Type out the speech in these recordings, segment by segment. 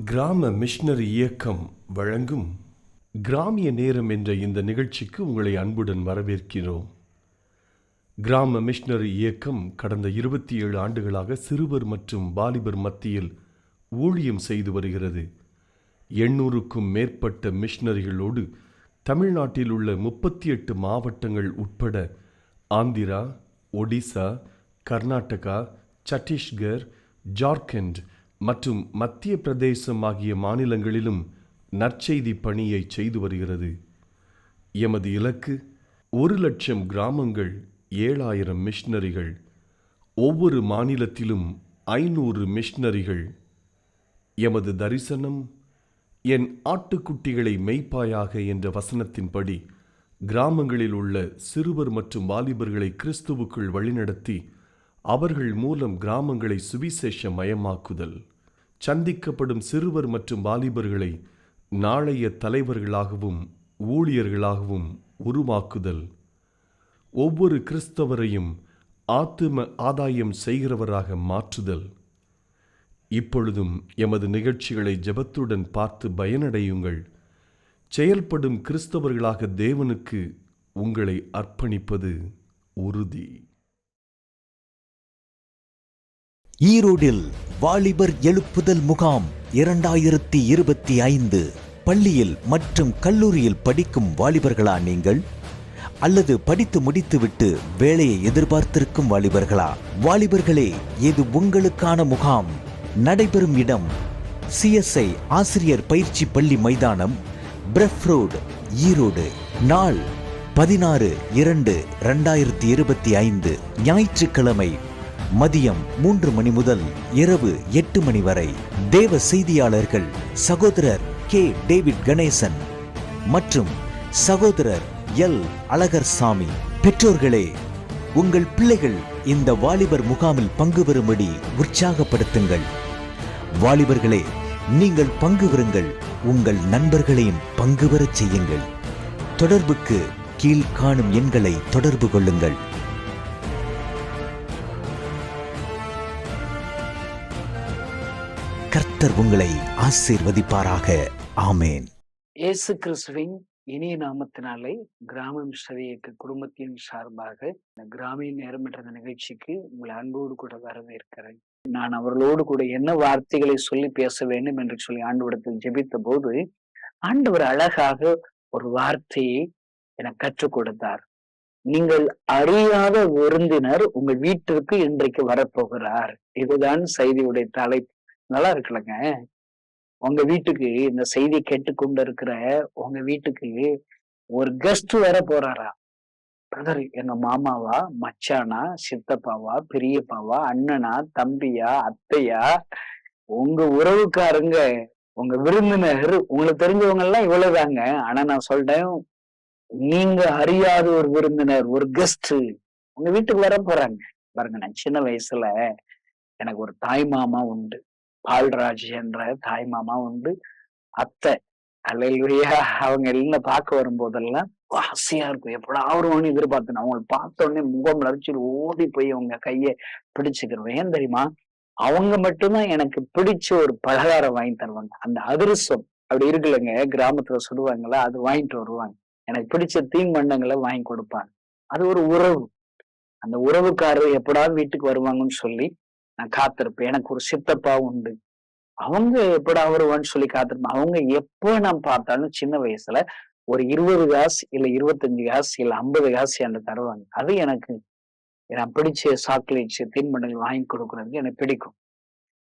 கிராம மிஷனரி இயக்கம் வழங்கும் கிராமிய நேரம் என்ற இந்த நிகழ்ச்சிக்கு உங்களை அன்புடன் வரவேற்கிறோம். கிராம மிஷனரி இயக்கம் கடந்த 27 ஆண்டுகளாக சிறுவர் மற்றும் வாலிபர் மத்தியில் ஊழியம் செய்து வருகிறது. 800க்கும் மேற்பட்ட மிஷனரிகளோடு தமிழ்நாட்டில் உள்ள 38 மாவட்டங்கள் உட்பட ஆந்திரா, ஒடிசா, கர்நாடகா, சத்தீஸ்கர், ஜார்க்கண்ட் மற்றும் மத்திய பிரதேசம் ஆகிய மாநிலங்களிலும் நற்செய்தி பணியை செய்து வருகிறது. எமது இலக்கு 1,00,000 கிராமங்கள், 7,000 மிஷனரிகள், ஒவ்வொரு மாநிலத்திலும் 500 மிஷனரிகள். எமது தரிசனம், என் ஆட்டுக்குட்டிகளை மேய்ப்பாயாக என்ற வசனத்தின்படி கிராமங்களில் உள்ள சிறுவர் மற்றும் வாலிபர்களை கிறிஸ்துவுக்குள் வழிநடத்தி அவர்கள் மூலம் கிராமங்களை சுவிசேஷ மயமாக்குதல், சந்திக்கப்படும் சிறுவர் மற்றும் வாலிபர்களை நாளைய தலைவர்களாகவும் ஊழியர்களாகவும் உருவாக்குதல், ஒவ்வொரு கிறிஸ்தவரையும் ஆத்தும ஆதாயம் செய்கிறவராக மாற்றுதல். இப்பொழுதும் எமது நிகழ்ச்சிகளை ஜெபத்துடன் பார்த்து பயனடையுங்கள். செயல்படும் கிறிஸ்தவர்களாக தேவனுக்கு உங்களை அர்ப்பணிப்பது உறுதி. ஈரோடில் வாலிபர் எழுப்புதல் முகாம் 2025. பள்ளியில் மற்றும் கல்லூரியில் படிக்கும் வாலிபர்களா நீங்கள்? அல்லது படித்து முடித்துவிட்டு வேலையை எதிர்பார்த்திருக்கும் வாலிபர்களா? வாலிபர்களே, இது உங்களுக்கான முகாம். நடைபெறும் இடம் CSI ஆசிரியர் பயிற்சி பள்ளி மைதானம், பிரஃப் ரோடு, ஈரோடு. நாள் 16/2/2025 ஞாயிற்றுக்கிழமை மதியம் 3 மணி முதல் இரவு 8 மணி வரை. தேவ செய்தியாளர்கள் சகோதரர் K. டேவிட் கணேசன் மற்றும் சகோதரர் L. அழகர்சாமி. பெற்றோர்களே, உங்கள் பிள்ளைகள் இந்த வாலிபர் முகாமில் பங்கு பெறும்படி உற்சாகப்படுத்துங்கள். வாலிபர்களே, நீங்கள் பங்கு பெறுங்கள். உங்கள் நண்பர்களையும் பங்கு பெறச் செய்யுங்கள். தொடர்புக்கு கீழ்காணும் எண்களை தொடர்பு கொள்ளுங்கள். கர்த்தர் உங்களை ஆசீர்வதிப்பாராக. ஆமேன். இயேசு கிறிஸ்துவின் இனிய நாமத்தினாலே கிராம மிஷனரி இயக்க குடும்பத்தின் சார்பாக கிராமிய நேரம் என்ற நிகழ்ச்சிக்கு உங்களை அன்போடு கூட வரவேற்கிறேன். நான் அவர்களோடு கூட என்ன வார்த்தைகளை சொல்லி பேச வேண்டும் என்று சொல்லி ஆண்டவரிடத்தில் ஜெபித்த போது ஆண்டவர் அழகாக ஒரு வார்த்தையை எனக்கு கற்றுக் கொடுத்தார். நீங்கள் அறியாத விருந்தினர் உங்கள் வீட்டிற்கு இன்றைக்கு வரப்போகிறார். இதுதான் செய்தியுடைய தலைப்பு. நல்லா இருக்குல்லங்க. உங்க வீட்டுக்கு இந்த செய்தி கேட்டுக்கொண்டு இருக்கிற உங்க வீட்டுக்கு ஒரு கெஸ்ட் வர போறாரா? பிரதர், எங்க மாமாவா, மச்சானா, சித்தப்பாவா, பெரியப்பாவா, அண்ணனா, தம்பியா, அத்தையா, உங்க உறவுக்காரங்க, உங்க விருந்தினர், உங்களுக்கு தெரிஞ்சவங்க எல்லாம் இவ்வளவுதாங்க. ஆனா நான் சொல்றேன், நீங்க அறியாத ஒரு விருந்தினர், ஒரு கெஸ்ட் உங்க வீட்டுக்கு வர போறாங்க. பாருங்க, நான் சின்ன வயசுல எனக்கு ஒரு தாய் மாமா உண்டு. பால்ராஜ் என்ற தாய் மாமா உண்டு. அத்தை அல்லேலூயா, அவங்க எல்லாம் பார்க்க வரும்போதெல்லாம் ஆசையா இருக்கும். எப்படா வருவான்னு எதிர்பார்த்தேன். அவங்களை பார்த்த உடனே முகம் அடிச்சுட்டு ஓடி போய் அவங்க கையை பிடிச்சுக்கிறோம். ஏன் தெரியுமா? அவங்க மட்டும்தான் எனக்கு பிடிச்ச ஒரு பலகாரம் வாங்கி தருவாங்க. அந்த அதிரசம் அப்படி இருக்குல்லங்க, கிராமத்துல சுடுவாங்களா, அது வாங்கிட்டு வருவாங்க. எனக்கு பிடிச்ச தீம்பண்டங்களை வாங்கி கொடுப்பாங்க. அது ஒரு உறவு. அந்த உறவுக்காரர் எப்படாவது வீட்டுக்கு வருவாங்கன்னு சொல்லி நான் காத்திருப்பேன். எனக்கு ஒரு சித்தப்பா உண்டு. அவங்க எப்படா வருவான்னு சொல்லி காத்திருப்பேன். அவங்க எப்ப நான் பார்த்தாலும் சின்ன வயசுல ஒரு 20 காசு இல்ல 25 காசு இல்ல 50 காசு என்று தருவாங்க. அது எனக்கு நான் பிடிச்ச சாக்லேட்ஸ், தீன்பண்டங்கள் வாங்கி கொடுக்குறது எனக்கு பிடிக்கும்.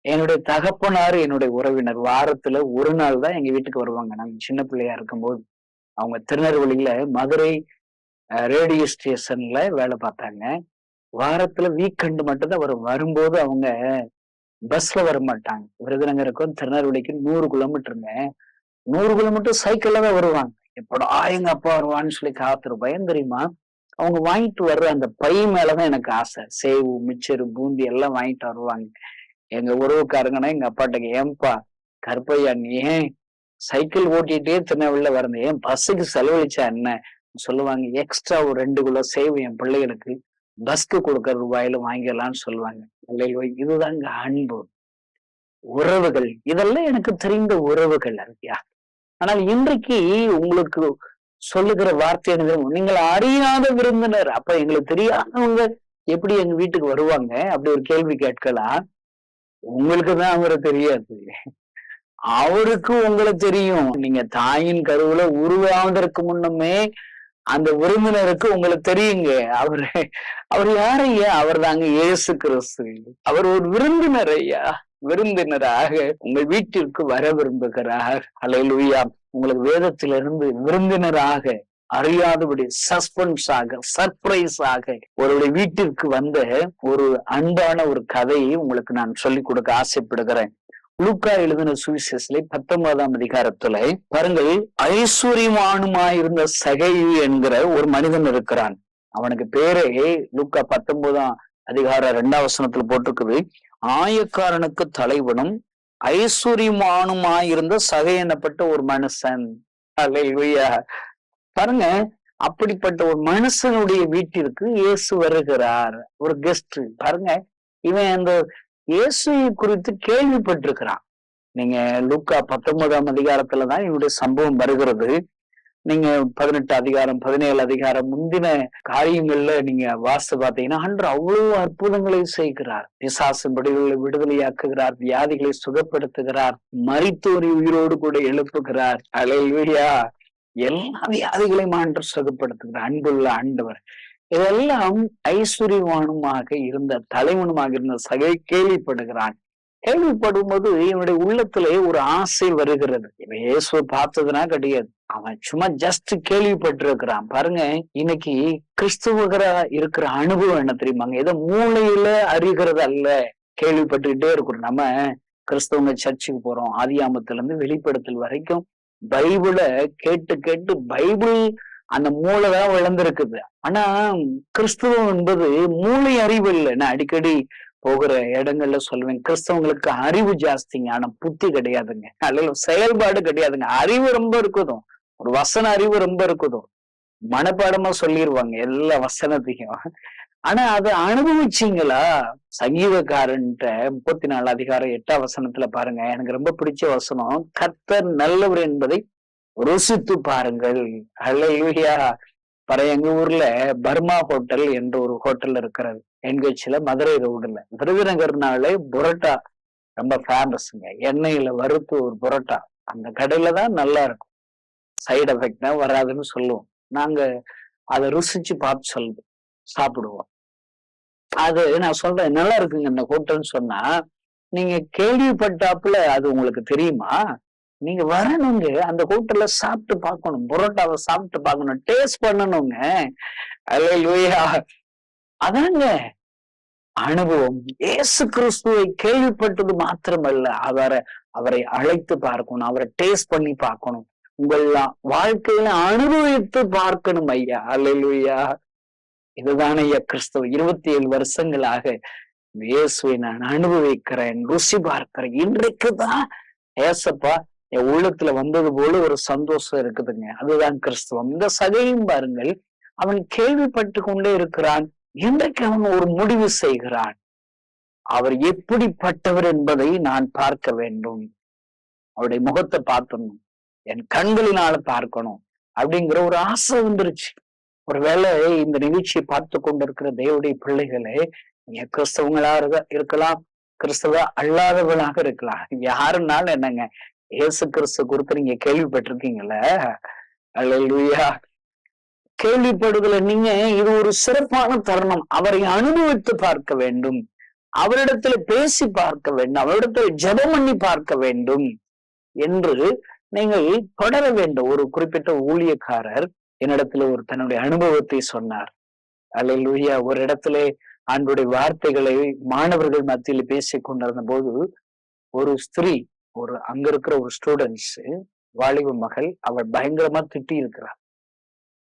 என்னுடைய தகப்பனார் என்னுடைய உறவினர் வாரத்துல ஒரு நாள் தான் எங்க வீட்டுக்கு வருவாங்க. நாங்க சின்ன பிள்ளையா இருக்கும்போது அவங்க திருநெல்வேலியில மதுரை ரேடியோ ஸ்டேஷன்ல வேலை பார்த்தாங்க. வாரத்துல வீக்கெண்டு மட்டும் தான் வரும்போது அவங்க பஸ்ல வர மாட்டாங்க. விருதுநகருக்கும் திருநெல்வேலிக்கும் 100 கிலோமீட்டருங்க. 100 கிலோமீட்டர் சைக்கிள்ல தான் வருவாங்க. எப்படா எங்க அப்பா வருவான்னு சொல்லி காத்திருப்பேன். ஏன் தெரியுமா? அவங்க வாங்கிட்டு வர்ற அந்த பை மேலதான் எனக்கு ஆசை. சேவு, மிச்சரு, பூந்தி எல்லாம் வாங்கிட்டு வருவாங்க. எங்க உறவுக்காரங்கன்னா எங்க அப்பாட்ட, ஏன்பா கருப்பையா, நீ ஏன் சைக்கிள் ஓட்டிட்டே திருநெல்வேலியில வரந்த, ஏன் பஸ்ஸுக்கு செலவழிச்சா என்ன சொல்லுவாங்க? எக்ஸ்ட்ரா ஒரு 2 கிலோ சேவு என் பிள்ளைகளுக்கு பஸ்க்கு கொடுக்கற ரூபாயில வாங்கிடலாம்னு சொல்லுவாங்க. இதுதாங்க அன்பு. உறவுகள், இதெல்லாம் எனக்கு தெரிந்த உறவுகள் ஐயா. ஆனால் இன்றைக்கு உங்களுக்கு சொல்லுகிற வார்த்தை என்ன தெரியுமா? நீங்கள் அறியாத விருந்தினர். அப்ப எங்களுக்கு தெரியாதவங்க எப்படி எங்க வீட்டுக்கு வருவாங்க? அப்படி ஒரு கேள்வி கேட்கலாம். உங்களுக்கு தான் அவரை தெரியாது. அவருக்கு உங்களை தெரியும். நீங்க தாயின் கருவுல உருவாவதற்கு முன்னமே அந்த விருந்தினருக்கு உங்களுக்கு தெரியுங்க. அவரு அவர் யார் ஐயா? அவர் தாங்க இயேசு கிறிஸ்து. அவர் ஒரு விருந்தினர் ஐயா. விருந்தினராக உங்கள் வீட்டிற்கு வர விரும்புகிறார். அல்லேலூயா. உங்களுக்கு வேதத்திலிருந்து விருந்தினராக அறியாதபடி சஸ்பென்ஸ் ஆக, சர்ப்ரைஸ் ஆக ஒருவருடைய வீட்டிற்கு வந்த ஒரு அன்பான ஒரு கதையை உங்களுக்கு நான் சொல்லிக் கொடுக்க ஆசைப்படுகிறேன். லூக்கா எழுதின சுவிசேஷத்திலே 19ஆம் அதிகாரத்துல பாருங்கள், ஐஸ்வர்யமானுமாயிருந்த சகையு என்கிற ஒரு மனிதன் இருக்கிறான். அவனுக்கு பேரே லூக்கா 19ஆம் அதிகாரம் 2ஆம் வசனத்துல போட்டிருக்குது, ஆயக்காரனுக்கு தலைவனும் ஐஸ்வர்யமானுமாயிருந்த சகை எனப்பட்ட ஒரு மனுஷன். அல்லேலூயா. பாருங்க, அப்படிப்பட்ட ஒரு மனுஷனுடைய வீட்டிற்கு இயேசு வருகிறார். ஒரு கெஸ்ட். பாருங்க, இவன் அந்த இயேசுவை குறித்து கேள்விப்பட்டிருக்கிறான். நீங்க லூக்கா 19ஆம் அதிகாரத்துலதான் இவனுடைய சம்பவம் வருகிறது. நீங்க 18 அதிகாரம் 17 அதிகாரம் முந்தின காரியங்கள்ல நீங்க வாசித்து பார்த்தீங்கன்னா, அன்று அவ்வளவு அற்புதங்களை செய்கிறார். பிசாசின் பிடிகளை விடுதலையாக்குகிறார், வியாதிகளை சுகப்படுத்துகிறார், மரித்தோரை உயிரோடு கூட எழுப்புகிறார். அல்லேலூயா. எல்லா வியாதிகளையும் ஆண்டு சுகப்படுத்துகிறார். அன்புள்ள ஆண்டவர். இதெல்லாம் ஐஸ்வர்யவானுமாக இருந்த தலைவனுமாக இருந்த சகை கேள்விப்படுகிறான். கேள்விப்படும் போது இவனுடைய உள்ளத்திலே ஒரு ஆசை வருகிறது. இவன் இயேசுவை பார்த்ததுனா கிடையாது, அவன் சும்மா ஜஸ்ட் கேள்விப்பட்டிருக்கிறான். பாருங்க, இன்னைக்கு கிறிஸ்துவகரா இருக்கிற அனுபவம் என்ன தெரியுமாங்க? ஏதோ மூளையில அறிகிறது அல்ல, கேள்விப்பட்டுக்கிட்டே இருக்கிறோம். நம்ம கிறிஸ்தவங்க சர்ச்சுக்கு போறோம், ஆதியாமத்துல இருந்து வெளிப்படுத்தல் வரைக்கும் பைபிளை கேட்டு கேட்டு பைபிள் அந்த மூளைதான் விளந்திருக்குது. ஆனா கிறிஸ்துவம் என்பது மூளை அறிவு இல்லை. நான் அடிக்கடி போகிற இடங்கள்ல சொல்லுவேன், கிறிஸ்தவங்களுக்கு அறிவு ஜாஸ்திங்க, ஆனா புத்தி கிடையாதுங்க. அல்ல செயல்பாடு கிடையாதுங்க. அறிவு ரொம்ப இருக்குதும், ஒரு வசன அறிவு ரொம்ப இருக்குதும், மனப்பாடமா சொல்லிடுவாங்க எல்லா வசனத்தையும். ஆனா அதை அனுபவிச்சீங்களா? சங்கீதக்காரன்ட்ட 34 அதிகாரம் 8ஆம் வசனத்துல பாருங்க, எனக்கு ரொம்ப பிடிச்ச வசனம், கர்த்தர் நல்லவர் என்பதை ருசித்து பாருங்கள். அல்லேலூயா. எங்க ஊர்ல பர்மா ஹோட்டல் என்ற ஒரு ஹோட்டல் இருக்கிறது. என்கட்சியில மதுரை ரோடுல. விருதுநகர்னாலே புரோட்டா ரொம்ப ஃபேமஸ்ங்க. எண்ணெயில வறுத்து ஒரு புரோட்டா அந்த கடையில தான் நல்லா இருக்கும். சைடு எஃபெக்ட்னா வராதுன்னு சொல்லுவோம். நாங்க அதை ருசிச்சு பார்த்து சாப்பிடுவோம். அது நான் சொல்றேன், நல்லா இருக்குங்க இந்த ஹோட்டல்னு சொன்னா, நீங்க கேள்விப்பட்டாப்புல அது உங்களுக்கு தெரியுமா? நீங்க வரணுங்க, அந்த ஹோட்டல்ல சாப்பிட்டு பார்க்கணும், புரோட்டாவை சாப்பிட்டு பார்க்கணும், டேஸ்ட் பண்ணணுங்க. அல்லேலூயா. அதாங்க அனுபவம். இயேசு கிறிஸ்துவை கேள்விப்பட்டது மாத்திரமல்ல, அவரை அழைத்து பார்க்கணும், அவரை டேஸ்ட் பண்ணி பார்க்கணும், உங்கள் வாழ்க்கையில அனுபவித்து பார்க்கணும் ஐயா. அல்லேலூயா. இதுதானே ஐயா கிறிஸ்துவ. 27 வருஷங்களாக இயேசுவை நான் அனுபவிக்கிறேன், ருசி பார்க்கிறேன். இன்றைக்குதான் ஏசப்பா என் உள்ளத்துல வந்தது போல ஒரு சந்தோஷம் இருக்குதுங்க. அதுதான் கிறிஸ்துவம். இந்த சகையும் பாருங்கள், அவன் கேள்விப்பட்டு கொண்டே இருக்கிறான். இன்றைக்கு அவன் ஒரு முடிவு செய்கிறான், அவர் எப்படிப்பட்டவர் என்பதை நான் பார்க்க வேண்டும், அவருடைய முகத்தை பார்க்கணும், என் கண்களினால பார்க்கணும் அப்படிங்கிற ஒரு ஆசை வந்துருச்சு. ஒருவேளை இந்த நிகழ்ச்சியை பார்த்து கொண்டிருக்கிற தேவனுடைய பிள்ளைகளே, நீங்க கிறிஸ்தவங்களா இருக்கலாம், கிறிஸ்தவ அல்லாதவர்களாக இருக்கலாம், யாருனாலும் என்னங்க, இயேசு கிறிஸ்து குறித்து நீங்க கேள்விப்பட்டிருக்கீங்கள? அல்லேலூயா. கேள்விப்படுதல நீங்க, இது ஒரு சிறப்பான தருணம். அவரை அனுபவித்து பார்க்க வேண்டும், அவரிடத்துல பேசி பார்க்க வேண்டும், அவரிடத்துல ஜெபம் பண்ணி பார்க்க வேண்டும் என்று நீங்கள் தொடர வேண்டும். ஒரு குறிப்பிட்ட ஊழியக்காரர் என்னிடத்துல ஒரு தன்னுடைய அனுபவத்தை சொன்னார். அல்லேலூயா. ஒரு இடத்துல ஆண்டவருடைய வார்த்தைகளை மாணவர்கள் மத்தியில் பேசிக் கொண்டிருந்த போது, ஒரு ஸ்திரீ, அங்க இருக்கிற ஒரு ஸ்டூடெண்ட்ஸ் வாலிப மகள், அவள் பயங்கரமா திட்டி இருக்கிறார்.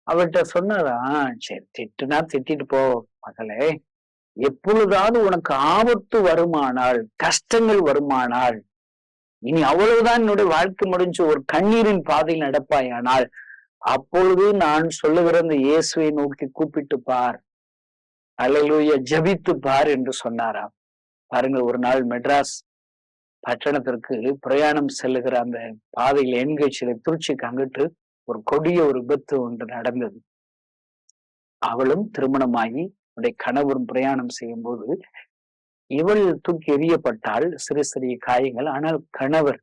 அவர்கிட்ட சொன்னாரா, சரி திட்டுனா திட்டிட்டு போ மகளே, எப்பொழுதாவது உனக்கு ஆபத்து வருமானால், கஷ்டங்கள் வருமானால், இனி அவ்வளவுதான் என்னுடைய வாழ்க்கை முடிஞ்சு ஒரு கண்ணீரின் பாதையில் நடப்பாயானால், அப்பொழுது நான் சொல்லுகிற இந்த இயேசுவை நோக்கி கூப்பிட்டு பார், அல்லேலூயா, ஜெபித்து பார் என்று சொன்னாராம். பாருங்க, ஒரு நாள் மெட்ராஸ் பட்டணத்திற்கு பிரயாணம் செல்லுகிற அந்த பாதையில் என்கேஜ்ல திருச்சிக்கு அங்கிட்டு ஒரு கொடிய ஒரு விபத்து ஒன்று நடந்தது. அவளும் திருமணமாகி அவருடைய கணவரும் பிரயாணம் செய்யும் போது இவள் தூக்கி எறியப்பட்டால் சிறு சிறிய காயங்கள். ஆனால் கணவர்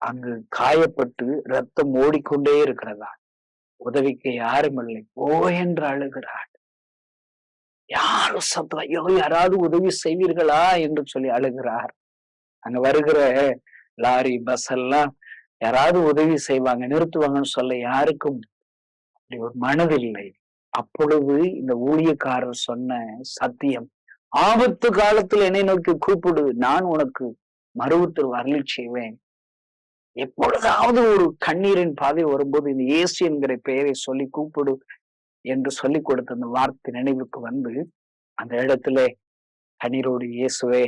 அங்கு காயப்பட்டு ரத்தம் ஓடிக்கொண்டே இருக்கிறதா. உதவிக்கு யாரும் இல்லை. ஓ என்று அழுகிறாள். யாரும் சத்தம், ஐயோ யாராவது உதவி செய்வீர்களா என்று சொல்லி அழுகிறார். அங்க வருகிற லாரி பஸ் எல்லாம் யாராவது உதவி செய்வாங்க, நிறுத்துவாங்கன்னு சொல்ல யாருக்கும் அப்படி ஒரு மனதில்லை. அப்பொழுது இந்த ஊழியக்காரர் சொன்ன சத்தியம், ஆபத்து காலத்தில் என்னை நோக்கி கூப்பிடு, நான் உனக்கு மறுவுத்தரவு அருளி செய்வேன். எப்பொழுதாவது ஒரு கண்ணீரின் பாதை வரும்போது இந்த இயேசு என்கிற பெயரை சொல்லி கூப்பிடு என்று சொல்லி கொடுத்த அந்த வார்த்தை நினைவுக்கு வந்து அந்த இடத்துல கண்ணீரோடு, இயேசுவே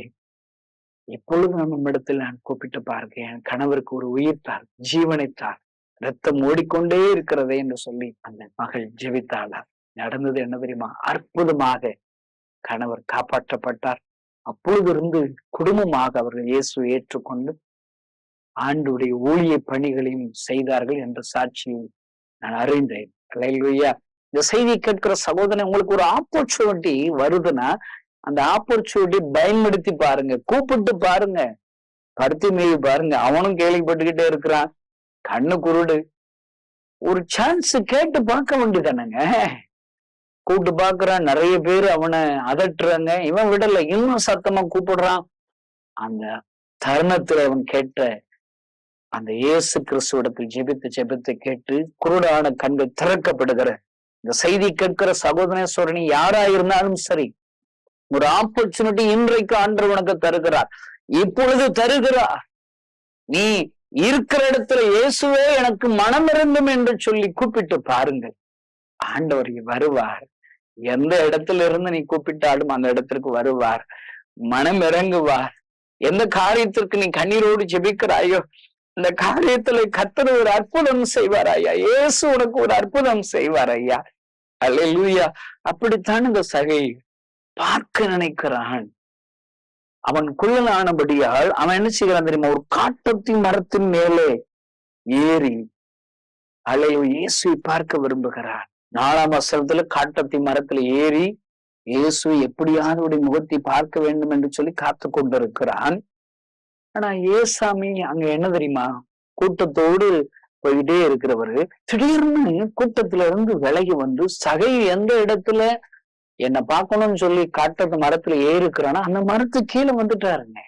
எப்பொழுது நம்ம இடத்துல நான் கூப்பிட்டு பாருங்க, என் கணவருக்கு ஒரு உயிர் தார், ஜீவனை தார், ரத்தம் ஓடிக்கொண்டே இருக்கிறதே என்று சொல்லி அந்த மகள் ஜெபித்தாளார். நடந்தது என்ன தெரியுமா? அற்புதமாக கணவர் காப்பாற்றப்பட்டார். அப்பொழுது இருந்து குடும்பமாக அவர்கள் இயேசு ஏற்றுக்கொண்டு ஆண்டுடைய ஊழிய பணிகளையும் செய்தார்கள் என்ற சாட்சியை நான் அறிந்தேன். அல்லேலூயா. இந்த செய்தி கேட்கிற சகோதரன், உங்களுக்கு ஒரு ஆப்பர்ச்சுனிட்டி வருதுன்னா அந்த ஆப்பர்ச்சுனிட்டி பயன்படுத்தி பாருங்க, கூப்பிட்டு பாருங்க. பருத்திமேவி பாருங்க, அவனும் கேள்விப்பட்டுக்கிட்டே இருக்கிறான், கண்ணு குருடு. ஒரு சான்ஸ் கேட்டு பார்க்க வேண்டியதானங்க. கூப்பிட்டு பாக்குறான், நிறைய பேர் அவனை அதட்டுறாங்க, இவன் விடல, இன்னும் சத்தமா கூப்பிடுறான். அந்த தருணத்துல அவன் கேட்ட அந்த இயேசு கிறிஸ்துவிடத்தில் ஜெபித்து கேட்டு குருடான கண்கள் திறக்கப்படுகிற இந்த செய்தி கேட்கிற சகோதரேஸ்வரனி யாரா இருந்தாலும் சரி, ஒரு ஆப்பர்ச்சுனிட்டி இன்றைக்கு ஆண்டவர் உனக்கு தருகிறார், இப்பொழுது தருகிறார். நீ இருக்கிற இடத்துல இயேசுவே எனக்கு மனம் இருந்தும் என்று சொல்லி கூப்பிட்டு பாருங்கள், ஆண்டவர் வருவார். எந்த இடத்துல இருந்து நீ கூப்பிட்டாலும் அந்த இடத்திற்கு வருவார், மனம் இறங்குவார். எந்த காரியத்திற்கு நீ கண்ணீரோடு ஜெபிக்கிறாயோ இந்த காரியத்துல கர்த்தர் ஒரு அற்புதம் செய்வார் ஐயா, இயேசு உனக்கு ஒரு அற்புதம் செய்வார் ஐயா. அல்லேலூயா. அப்படித்தான் இந்த சகை பார்க்க நினைக்கிறான். அவன் குள்ளனானபடியால் அவன் என்ன செய்கிறான் தெரியுமா? ஒரு காட்டத்தி மரத்தின் மேலே ஏறி அல்லேலூயா இயேசுவை பார்க்க விரும்புகிறான். 4ஆம் வசனத்துல காட்டத்தி மரத்துல ஏறி இயேசு எப்படியாவது முகத்தை பார்க்க வேண்டும் என்று சொல்லி காத்து கொண்டிருக்கிறான். ஆனா ஏசாமி அங்க என்ன தெரியுமா? கூட்டத்தோடு போயிட்டே இருக்கிறவரு திடீர்னு கூட்டத்துல இருந்து விலகி வந்து சகை எந்த இடத்துல என்ன பார்க்கணும்னு சொல்லி காட்டத்து மரத்துல ஏறிக்கிறானா அந்த மரத்து கீழே வந்துட்டாருங்க.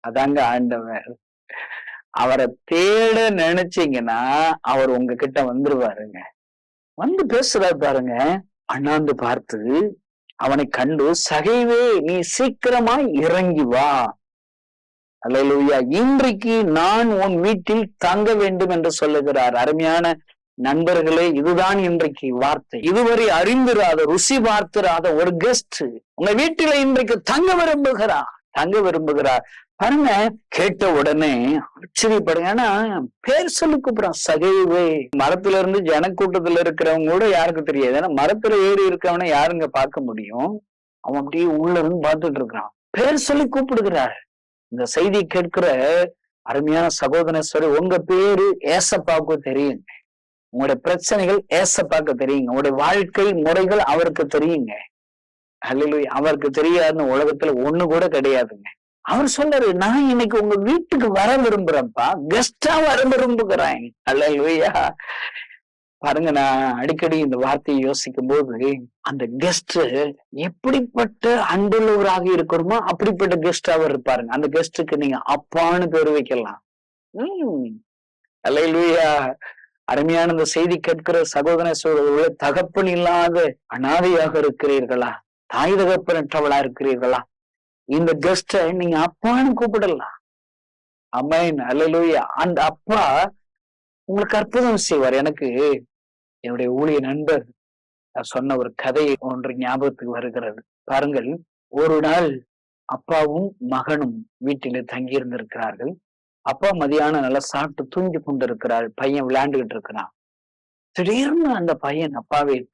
அதாங்க ஆண்டவர். அவரை தேட நினைச்சீங்கன்னா அவர் உங்ககிட்ட வந்துருவாருங்க. வந்து பேசுறாரு பாருங்க. அண்ணாந்து பார்த்து அவனை கண்டு, சகைவே நீ சீக்கிரமாய் இறங்கி வா, அல்லேலூயா, இன்றைக்கு நான் உன் வீட்டில் தங்க வேண்டும் என்று சொல்லுகிறார். அருமையான நண்பர்களே, இதுதான் இன்றைக்கு வார்த்தை. இதுவரை அறிந்திராத, ருசி பார்த்திராத ஒரு கெஸ்ட் உங்க வீட்டில இன்றைக்கு தங்க விரும்புகிறார். பாருங்க, கேட்ட உடனே ஆச்சரியப்படுங்க. ஆனா பேர் சொல்லி கூப்பிடுறான், சகைவே. மரத்துல இருந்து ஜனக்கூட்டத்துல இருக்கிறவங்க கூட யாருக்கு தெரியாது. ஏன்னா மரத்துல ஏறி இருக்கவன யாருங்க பார்க்க முடியும்? அவன் அப்படியே உள்ள இருந்து பார்த்துட்டு இருக்கிறான். பேர் சொல்லி கூப்பிடுகிறார். இந்த செய்தி கேட்கிற அருமையான சகோதரேஸ்வரி, உங்க பேரு ஏசப்பாவுக்கு தெரியுங்க, உங்களுடைய பிரச்சனைகள் ஏசப்பாக்கு தெரியுங்க, உங்களுடைய வாழ்க்கை முறைகள் அவருக்கு தெரியுங்க. அல்லேலூயா. அவருக்கு தெரியாத உலகத்துல ஒண்ணு கூட கிடையாதுங்க. அவர் சொல்றாரு, நான் இன்னைக்கு உங்க வீட்டுக்கு வர விரும்புறேன்ப்பா, கெஸ்டா வர விரும்புகிறேன். அல்லேலூயா. பாருங்க, நான் அடிக்கடி இந்த வார்த்தையை யோசிக்கும் போது அந்த கெஸ்ட் எப்படிப்பட்ட அன்புள்ளவராக இருக்கணுமோ அப்படிப்பட்ட கெஸ்ட் அவர் இருப்பாருங்க. அந்த கெஸ்டுக்கு நீங்க அப்பான்னு பேர் வைக்கலாம். அல்லேலூயா. அருமையான இந்த செய்தி கேட்கிற சகோதர சகோதரர்களே, தகப்பன் இல்லாத அனாதையாக இருக்கிறீர்களா? தாய் தகப்பனற்றவளா இருக்கிறீர்களா? இந்த கெஸ்ட நீங்க அப்பான்னு கூப்பிடலாம். ஆமென். அல்லேலூயா. அந்த அப்பா உங்களுக்கு அற்புதம் செய்வார். எனக்கு என்னுடைய ஊழிய நண்பர் சொன்ன ஒரு கதை ஒன்று ஞாபகத்துக்கு வருகிறது. பாருங்கள், ஒரு நாள் அப்பாவும் மகனும் வீட்டிலே தங்கி இருந்திருக்கிறார்கள். அப்பா மதியானம் நல்லா சாப்பிட்டு தூங்கி கொண்டிருக்கிறார். பையன் விளையாண்டுகிட்டு இருக்கிறான். திடீர்னு அந்த பையன்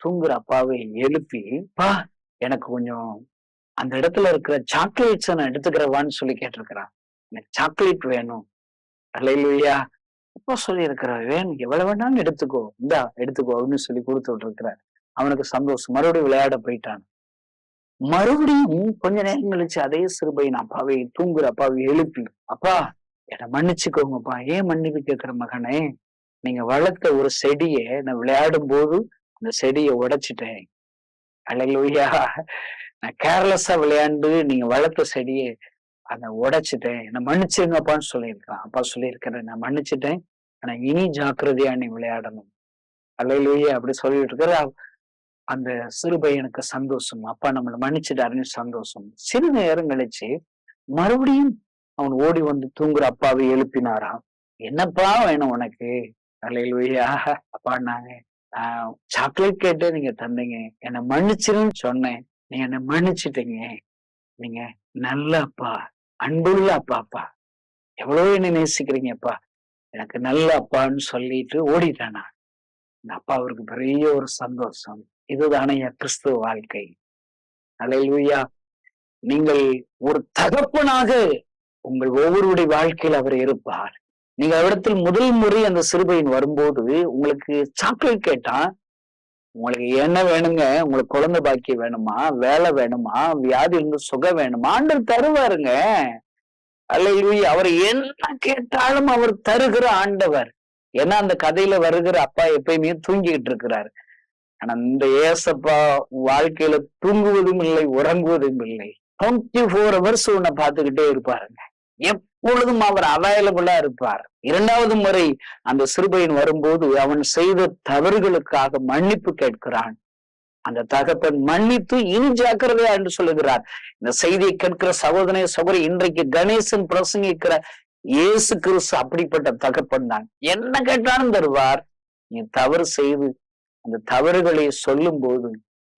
தூங்குற அப்பாவை எழுப்பி, பா எனக்கு கொஞ்சம் அந்த இடத்துல இருக்கிற சாக்லேட்ஸ் நான் எடுத்துக்கிறவான்னு சொல்லி கேட்டிருக்கிறான். எனக்கு சாக்லேட் வேணும். அல்லேலூயா. அப்பா சொல்லி இருக்கிறார், வேணும் எவ்வளவு வேணாலும் எடுத்துக்கோ, இந்தா எடுத்துக்கோ அப்படின்னு சொல்லி கொடுத்து விட்டுருக்கிறார். அவனுக்கு சந்தோஷம். மறுபடியும் விளையாட போயிட்டான். மறுபடியும் கொஞ்ச நேரம் கழிச்சு அதே சிறுபையன் அப்பாவை தூங்குற அப்பாவை எழுப்பி, அப்பா என்னை மன்னிச்சுக்கோங்கப்பா. ஏன் மன்னிப்பு கேட்கிற மகனே, நீங்க வளர்த்த ஒரு செடியை நான் விளையாடும் போது அந்த செடியை உடைச்சிட்டேன். அல்லேலூயா. நான் கேர்லெஸ்ஸா விளையாண்டு நீங்க வளர்த்த செடியை அதை உடைச்சிட்டேன். என்னை மன்னிச்சிருங்கப்பான்னு சொல்லியிருக்கான். அப்பா சொல்லியிருக்கிறேன், நான் மன்னிச்சிட்டேன். ஆனா இனி ஜாக்கிரதையா நீ விளையாடணும். அல்லேலூயா. அப்படி சொல்லிட்டு இருக்கிற அந்த சிறு பையனுக்கு சந்தோஷம். அப்பா நம்மளை மன்னிச்சுட்டாருன்னு சந்தோஷம். சிறு நேரம் கழிச்சு மறுபடியும் அவன் ஓடி வந்து தூங்குற அப்பாவை எழுப்பினாராம். என்னப்பா வேணும் உனக்கு? அல்லேலூயா. அப்பா நாங்க சாக்லேட் கேட்டு நீங்க தந்தீங்க, என்னை மன்னிச்சிருன்னு சொன்னேன், நீங்க என்னை மன்னிச்சிட்டீங்க. நீங்க நல்ல அப்பா, அன்புள்ள அப்பாப்பா, எவ்வளவு என்னை நேசிக்கிறீங்கப்பா, எனக்கு நல்ல அப்பான்னு சொல்லிட்டு ஓடிட்டானா. இந்த அப்பா அவருக்கு பெரிய ஒரு சந்தோஷம். இதுதானே என் கிறிஸ்துவ வாழ்க்கை. அல்லேலூயா. நீங்கள் ஒரு தகப்பனாக உங்கள் ஒவ்வொருடைய வாழ்க்கையில் அவர் இருப்பார். நீங்க இடத்தில் முதல் முறை அந்த சிறுபையன் வரும்போது உங்களுக்கு சாக்லேட் கேட்டான். உங்களுக்கு என்ன வேணுங்க? உங்களுக்கு குழந்தை பாக்கியம் வேணுமா? வேலை வேணுமா? வியாதி இருந்து சுகம் வேணுமா? ஆண்டவர் தருவாருங்க. அல்லேலூயா. அவர் என்ன கேட்டாலும் அவர் தருகிற ஆண்டவர். ஏன்னா அந்த கதையில வருகிற அப்பா எப்பயுமே தூங்கிட்டு இருக்கிறாரு. ஆனா இந்த ஏசப்பா வாழ்க்கையில தூங்குவதும் இல்லை, உறங்குவதும் இல்லை. 24 hours உன்னை பார்த்துக்கிட்டே இருப்பாருங்க. எப்பொழுதும் அவர் அவைலபிளா இருப்பார். இரண்டாவது முறை அந்த சிறுபையன் வரும்போது அவன் செய்த தவறுகளுக்காக மன்னிப்பு கேட்கிறான். அந்த தகப்பன் மன்னித்து இனி ஜாக்கிரதையா என்று சொல்லுகிறார். இந்த செய்தியை கேட்கிற சகோதரி இன்றைக்கு கணேசன் பிரசங்கிக்கிற இயேசு கிறிஸ்து அப்படிப்பட்ட தகப்பன் தான். என்ன கேட்டாலும் தருவார். நீ தவறு செய்து அந்த தவறுகளை சொல்லும் போது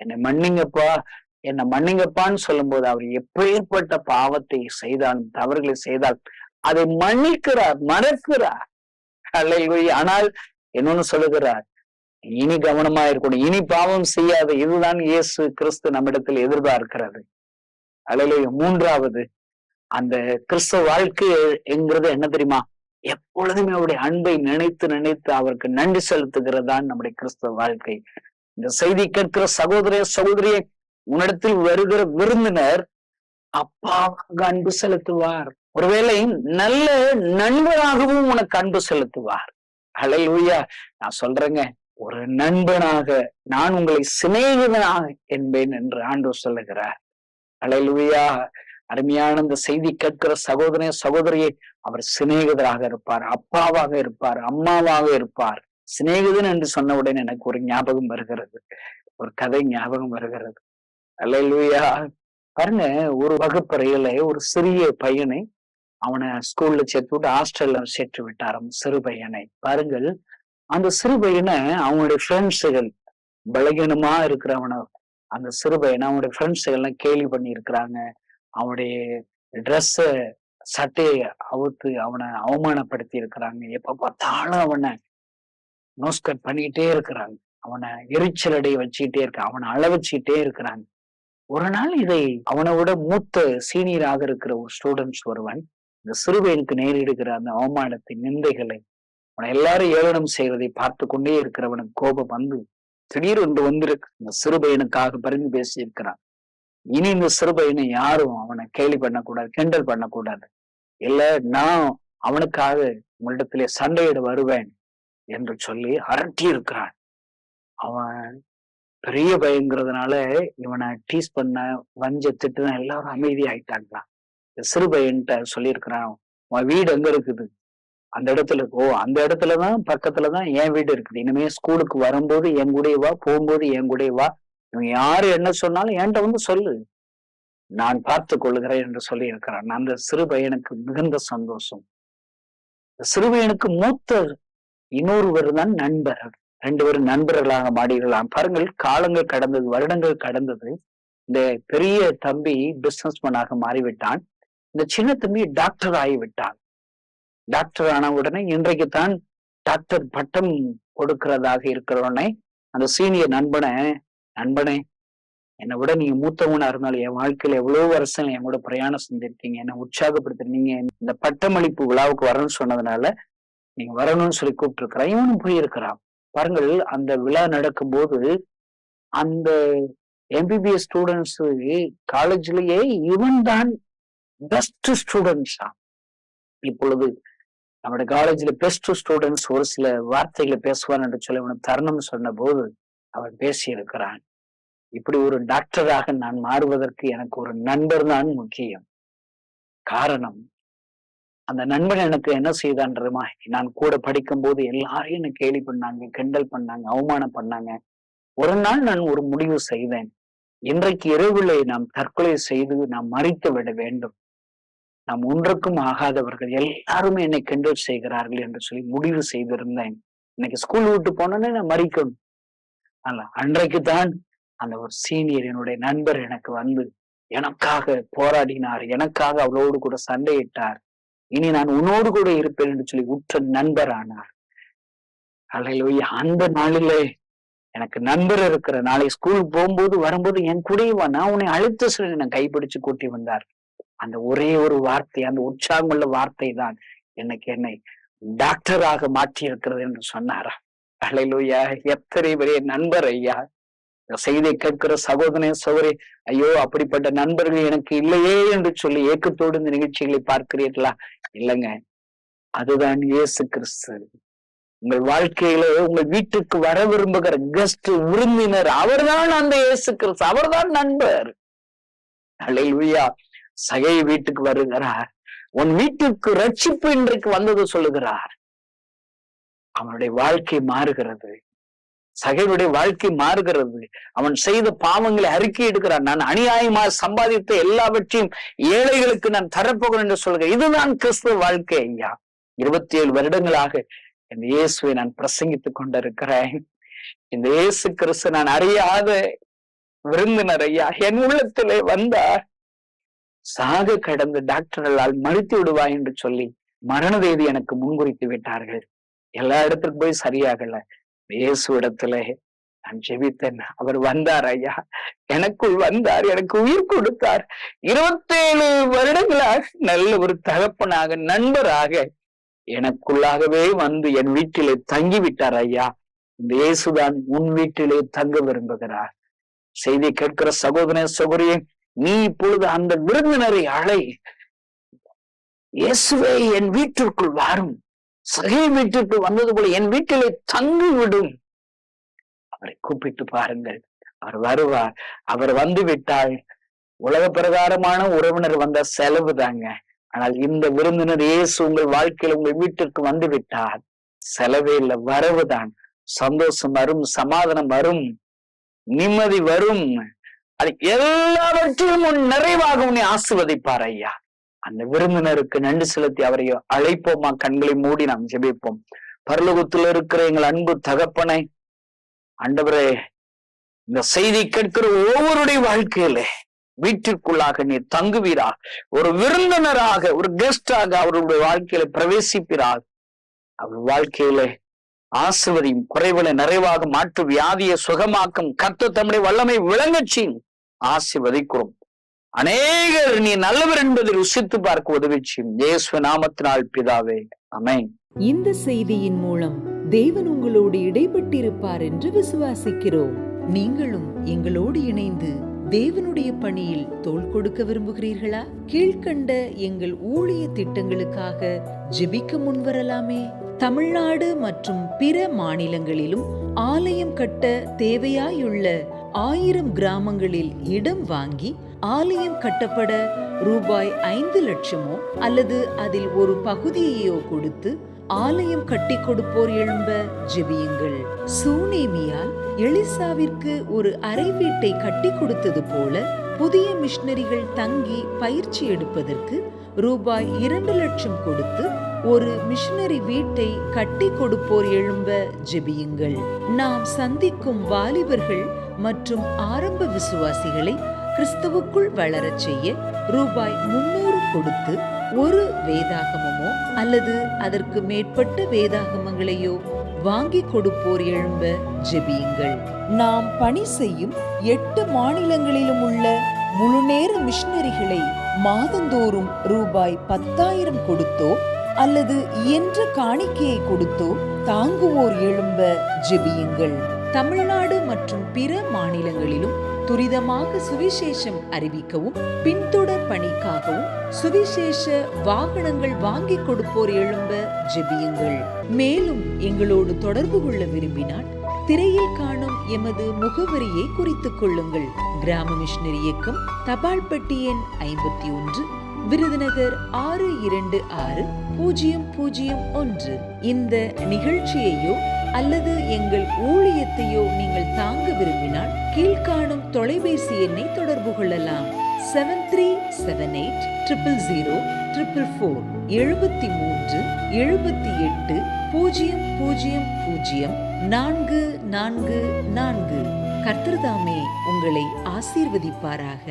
என்னை மன்னிங்கப்பா, என்னை மன்னிங்கப்பான்னு சொல்லும் போது அவர் எப்பேற்பட்ட பாவத்தை செய்தாலும் தவறுகளை செய்தால் அதை மன்னிக்கிறார், மறக்கிறார். அல்லேலூயா. ஆனால் இன்னொன்னு சொல்லுகிறார், இனி கவனமா இருக்கணும், இனி பாவம் செய்யாது. இதுதான் இயேசு கிறிஸ்து நம்மிடத்தில் எதிர்பார்க்கிறது. அல்லேலூயா. மூன்றாவது, அந்த கிறிஸ்தவ வாழ்க்கை என்கிறது என்ன தெரியுமா? எப்பொழுதுமே அவருடைய அன்பை நினைத்து நினைத்து அவருக்கு நன்றி செலுத்துகிறதான் நம்முடைய கிறிஸ்தவ வாழ்க்கை. இந்த செய்தி கேட்கிற சகோதரியே, உன்னிடத்தில் வருகிற விருந்தினர் அப்பாவுக்கு அன்பு செலுத்துவார். ஒருவேளை நல்ல நண்பராகவும் உனக்கு அன்பு செலுத்துவார். அல்லேலூயா. நான் சொல்றேங்க, ஒரு நண்பனாக நான் உங்களை சிநேகிதனாக என்பேன் என்று ஆண்டவர் சொல்லுகிறார். அல்லேலூயா. அருமையான இந்த செய்தி கேட்கிற சகோதரியை அவர் சிநேகிதராக இருப்பார், அப்பாவாக இருப்பார், அம்மாவாக இருப்பார். சிநேகிதன் என்று சொன்ன உடனே எனக்கு ஒரு ஞாபகம் வருகிறது, ஒரு கதை ஞாபகம் வருகிறது. அல்லேலூயா. பாருங்க, ஒரு வகுப்பறையில ஒரு சிறிய பையனை அவனை ஸ்கூல்ல சேர்த்து விட்டு ஹாஸ்டல்ல சேர்த்து விட்டாராம். சிறு பையனை பாருங்கள். அந்த சிறு பையனை அவனுடைய ஃப்ரெண்ட்ஸுகள், பலகீனமா இருக்கிறவன அந்த சிறு பையனை அவனுடைய ஃப்ரெண்ட்ஸுகள் எல்லாம் கேலி பண்ணி இருக்கிறாங்க. அவனுடைய ட்ரெஸ்ஸ சட்டையை அவுத்து அவனை அவமானப்படுத்தி இருக்கிறாங்க. எப்ப பார்த்தாலும் அவனை நோஸ்கட் பண்ணிக்கிட்டே இருக்கிறாங்க. அவனை எரிச்சல் அடைய வச்சுக்கிட்டே இருக்காங்க. அவனை அள வச்சுக்கிட்டே இருக்கிறாங்க. ஒரு நாள் இதை அவனை விட மூத்த சீனியராக இருக்கிற ஒரு ஸ்டூடெண்ட்ஸ் ஒருவன் இந்த சிறுபையனுக்கு நேரிடுகிற அந்த அவமானத்தை, நிந்தைகளை, அவனை எல்லாரும் ஏளனம் செய்வதை பார்த்து கொண்டே இருக்கிறவனுக்கு கோபம் வந்து திடீரென்று வந்திருக்கு. இந்த சிறுபையனுக்காக பரிந்து பேசி இருக்கிறான். இனி இந்த சிறுபையனை யாரும் அவனை கேலி பண்ணக்கூடாது, கிண்டல் பண்ணக்கூடாது. இல்ல, நான் அவனுக்காக உங்களிடத்திலே சண்டையிட வருவேன் என்று சொல்லி அரட்டி இருக்கிறான். அவன் பெரிய பையங்கிறதுனால இவனை டீஸ் பண்ண, வஞ்ச திட்டுதான் எல்லாரும் அமைதி ஆயிட்டாங்களாம். சிறு பையன்ட்ட சொல்லியிருக்கிறான், உன் வீடு எங்க இருக்குது? அந்த இடத்துல. ஓ, அந்த இடத்துலதான் பக்கத்துலதான் என் வீடு இருக்குது. இனிமே ஸ்கூலுக்கு வரும்போது என் கூடயே வா, போகும்போது என் கூடயே வா. இவன் யாரு என்ன சொன்னாலும் என்கிட்ட வந்து சொல்லு, நான் பார்த்து கொள்ளுகிறேன் என்று சொல்லி இருக்கிறான். அந்த சிறு பையனுக்கு மிகுந்த சந்தோஷம். சிறு பையனுக்கு மூத்த இன்னொருவர் தான் நண்பர். 2 பேரும் நண்பர்களாக மாறிடலாம். பாருங்கள், காலங்கள் கடந்தது, வருடங்கள் கடந்தது. இந்த பெரிய தம்பி பிசினஸ் மேனாக மாறிவிட்டான். இந்த சின்ன தம்பி டாக்டர் ஆகிவிட்டான். டாக்டர் ஆன உடனே இன்றைக்கு தான் டாக்டர் பட்டம் கொடுக்கிறதாக இருக்கிறவனே அந்த சீனியர் நண்பனே, என்னை விட நீங்க மூத்தவனா இருந்தாலும் என் வாழ்க்கையில எவ்வளவு வருஷம் என் கூட பிரயாணம் செஞ்சிருக்கீங்க, என்னை உற்சாகப்படுத்துறீங்க. இந்த பட்டமளிப்பு விழாவுக்கு வரணும்னு சொன்னதுனால நீங்க வரணும்னு சொல்லி கூப்பிட்டு இருக்கிறான். இவனும் போயிருக்கிறான். பாருங்கள், அந்த விழா நடக்கும்போது அந்த எம்பிபிஎஸ் ஸ்டூடெண்ட்ஸ் காலேஜ்லயே இவன் தான் பெஸ்ட் ஸ்டூடெண்ட்ஸா. இப்பொழுது நம்முடைய காலேஜ்ல பெஸ்ட் ஸ்டூடெண்ட்ஸ் ஒரு சில வார்த்தைகளை பேசுவான் என்று சொல்லி அவனுக்கு தருணம் சொன்ன போது அவன் பேசி இருக்கிறான். இப்படி ஒரு டாக்டராக நான் மாறுவதற்கு எனக்கு ஒரு நண்பர் தான் முக்கியம். காரணம், அந்த நண்பன் எனக்கு என்ன செய்தான்றமா, நான் கூட படிக்கும் போது எல்லாரையும் என்ன கேலி பண்ணாங்க, கிண்டல் பண்ணாங்க, அவமானம் பண்ணாங்க. ஒரு நாள் நான் ஒரு முடிவு செய்தேன். இன்றைக்கு இரவிலே நாம் தற்கொலை செய்து நாம் மறித்து விட வேண்டும். நாம் ஒன்றுக்கும் ஆகாதவர்கள், எல்லாருமே என்னை கிண்டல் செய்கிறார்கள் என்று சொல்லி முடிவு செய்திருந்தேன். இன்னைக்கு ஸ்கூல் விட்டு போனோன்னே நான் மறிக்கணும். அல்ல, அன்றைக்கு தான் அந்த ஒரு சீனியர் என்னுடைய நண்பர் எனக்கு வந்து எனக்காக போராடினார், எனக்காக அவளோடு கூட சண்டையிட்டார். இனி நான் உன்னோடு கூட இருப்பேன் என்று சொல்லி உற்ற நண்பர் ஆனார். அல்லேலூயா. அந்த நாளிலே எனக்கு நண்பர் இருக்கிற நாளை ஸ்கூல் போகும்போது வரும்போது என் கூடயே நான் உன்னை அழைத்து சொல்லி நான் கைப்பிடிச்சு கூட்டி வந்தார். அந்த ஒரே ஒரு வார்த்தை, அந்த உற்சாகமுள்ள வார்த்தை தான் எனக்கு என்னை டாக்டராக மாற்றி இருக்கிறது என்று சொன்னாரா. அல்லேலூயா. எத்தனை பெரிய நண்பர் ஐயா. இந்த செய்தியை கேட்கிற சகோதரனே சகோதரி, ஐயோ அப்படிப்பட்ட நண்பர்கள் எனக்கு இல்லையே என்று சொல்லி ஏக்கத்தோடு இந்த நிகழ்ச்சிகளை பார்க்கிறீர்களா? இல்லைங்க, அதுதான் இயேசு கிறிஸ்து. உங்கள் வாழ்க்கையில உங்கள் வீட்டுக்கு வர விரும்புகிற கெஸ்ட், விருந்தினர், அவர்தான் அந்த இயேசு கிறிஸ்து, அவர்தான் நண்பர். அல்லேலூயா. சகை வீட்டுக்கு வருகிறார். உன் வீட்டுக்கு ரட்சிப்பு இன்றைக்கு வந்தது சொல்லுகிறார். அவனுடைய வாழ்க்கை மாறுகிறது. சகையுடைய வாழ்க்கை மாறுகிறது. அவன் செய்த பாவங்களை அறிக்கை எடுக்கிறான். நான் அநியாயமா சம்பாதித்த எல்லாவற்றையும் ஏழைகளுக்கு நான் தரப்போகிறேன் என்று சொல்கிறேன். இதுதான் கிறிஸ்துவ வாழ்க்கை ஐயா. 27 வருடங்களாக இந்த இயேசுவை நான் பிரசங்கித்துக் கொண்டிருக்கிறேன். இந்த இயேசு கிறிஸ்து நான் அறியாத விருந்தினர் ஐயா. என் உள்ளத்திலே வந்தார். சாக கடந்த டாக்டர்களால் மறுத்து விடுவாய் என்று சொல்லி மரண தேதி எனக்கு முன்குறித்து விட்டார்கள். எல்லா இடத்துக்கு போய் சரியாகல. இயேசு இடத்துல நான் ஜெபித்தேன். அவர் வந்தார் ஐயா, எனக்குள் வந்தார், எனக்கு உயிர் கொடுத்தார். 27 வருடங்களாக நல்ல ஒரு தகப்பனாக, நண்பராக எனக்குள்ளாகவே வந்து என் வீட்டிலே தங்கி விட்டார் ஐயா. இந்த இயேசுதான் உன் வீட்டிலே தங்க விரும்புகிறார். செய்தி கேட்கிற சகோதரனே சகோதரியே, நீ இப்பொழுது அந்த விருந்தினரை அழை. இயேசுவே என் வீட்டிற்குள் வாரும். சகை வீட்டிற்கு வந்தது போல என் வீட்டிலே தங்கி விடும். அவரை கூப்பிட்டு பாருங்கள், அவர் வருவார். அவர் வந்து விட்டால் உலக பிரகாரமான உறவினர் வந்த செலவு தாங்க. ஆனால் இந்த விருந்தினர் இயேசு உங்கள் வாழ்க்கையில உங்கள் வீட்டிற்கு வந்து விட்டார், செலவே இல்லை, வரவுதான். சந்தோஷம் வரும், சமாதானம் வரும், நிம்மதி வரும். அது எல்லாவற்றையும் உன் நிறைவாக உன்னை ஆசீர்வதிப்பார் ஐயா. அந்த விருந்தினருக்கு நன்றி செலுத்தி அவரை அழைப்போமா? கண்களை மூடி நாம் ஜெபிப்போம். பரலோகத்தில் இருக்கிற எங்கள் அன்பு தகப்பனை, ஆண்டவரே, இந்த செய்தி கேட்கிற ஒவ்வொருடைய வாழ்க்கையில வீட்டிற்குள்ளாக நீர் தங்குவீரா, ஒரு விருந்தினராக, ஒரு கெஸ்டாக அவருடைய வாழ்க்கையில பிரவேசிப்பீராக. அவர் வாழ்க்கையில ஆசீர்வதியும், குறைவுகளை நிறைவாக மாற்று, வியாதியை சுகமாக்கும், கர்த்தர் தம்முடைய வல்லமை விளங்கச்சியும் ஆசீர்வதிக்கிறோம். அநேகர் நீ நல்லவர் என்பதை ருசித்து பார்க்க உதவி செய்யும். இயேசு நாமத்தினால் பிதாவே, ஆமென். இந்த செய்தியின் மூலம் தேவன் உங்களோடு இடைப்பட்டிருப்பார் என்று விசுவாசிக்கிறோம். நீங்களும் எங்களோடு இணைந்து தேவனுடைய பணியில் தோள் கொடுக்க விரும்புகிறீர்களா? கீழ்க்கண்ட எங்கள் ஊழிய திட்டங்களுக்காக ஜெபிக்க முன்வரலாமே. தமிழ்நாடு மற்றும் பிற மாநிலங்களிலும் ஆலயம் கட்ட தேவையாயுள்ள 1000 கிராமங்களில் இடம் வாங்கி ஆலயம் கட்டப்பட ரூபாய் 5 லட்சமோ அல்லது அதில் ஒரு பகுதியையோ கொடுத்து ஆலயம் கட்டி கொடுப்போர் எழும்ப ஜெபியுங்கள். சூனேமியால் எலிசாவிற்கு ஒரு அறை வீட்டை கட்டி கொடுத்தது போல புதிய மிஷனரிகள் தங்கி பயிற்சி எடுப்பதற்கு ரூபாய் 2 லட்சம் கொடுத்து ஒரு மிஷனரி வீட்டை கட்டி கொடுப்போர் எழும்ப ஜெபியுங்கள். நாம் சந்திக்கும் வாலிபர்கள் மற்றும் ஆரம்ப விசுவாசிகளை கிறிஸ்துவுக்குள் வளரச் செய்ய ரூபாய் 300 கொடுத்து ஒரு வேதாகமமோ அல்லது அதற்கு மேற்பட்ட வேதாகமங்களையோ வாங்கிக் கொடுப்போர் எழும்ப ஜெபியுங்கள். நாம் பணி செய்யும் 8 மாநிலங்களிலும் உள்ள முழுநேர மிஷனரிகளை மாதந்தோறும் ரூபாய் 10,000 கொடுத்தோ அல்லது இயன்ற காணிக்கையை கொடுத்தோ தாங்குவோர் எழும்ப ஜெபியுங்கள். தமிழ்நாடு மற்றும் பிற மாநிலங்களிலும் துரிதமாக சுவிசேஷம் அறிவிக்கவும் பின்தொடர் பணிக்காகவும் சுவிசேஷ வாகனங்கள் வாங்கிக் கொடுப்போர் எழும்ப ஜெபியுங்கள். மேலும் எங்களோடு தொடர்பு கொள்ள விரும்பினால் திரையில் காணும் எமது முகவரியை குறித்துக் கொள்ளுங்கள். கிராம மிஷனரி இயக்கம், தபால் பெட்டி எண் 51, விருதுநகர் 626001. இந்த நிகழ்ச்சியையோ அல்லது எங்கள் ஊழியத்தையோ நீங்கள் தாங்க விரும்பினால் கீழ்காணும் தொலைபேசி எண்ணை தொடர்பு கொள்ளலாம். 7378000444 73 78 000 444. கர்த்தர் தாமே உங்களை ஆசீர்வதிப்பாராக.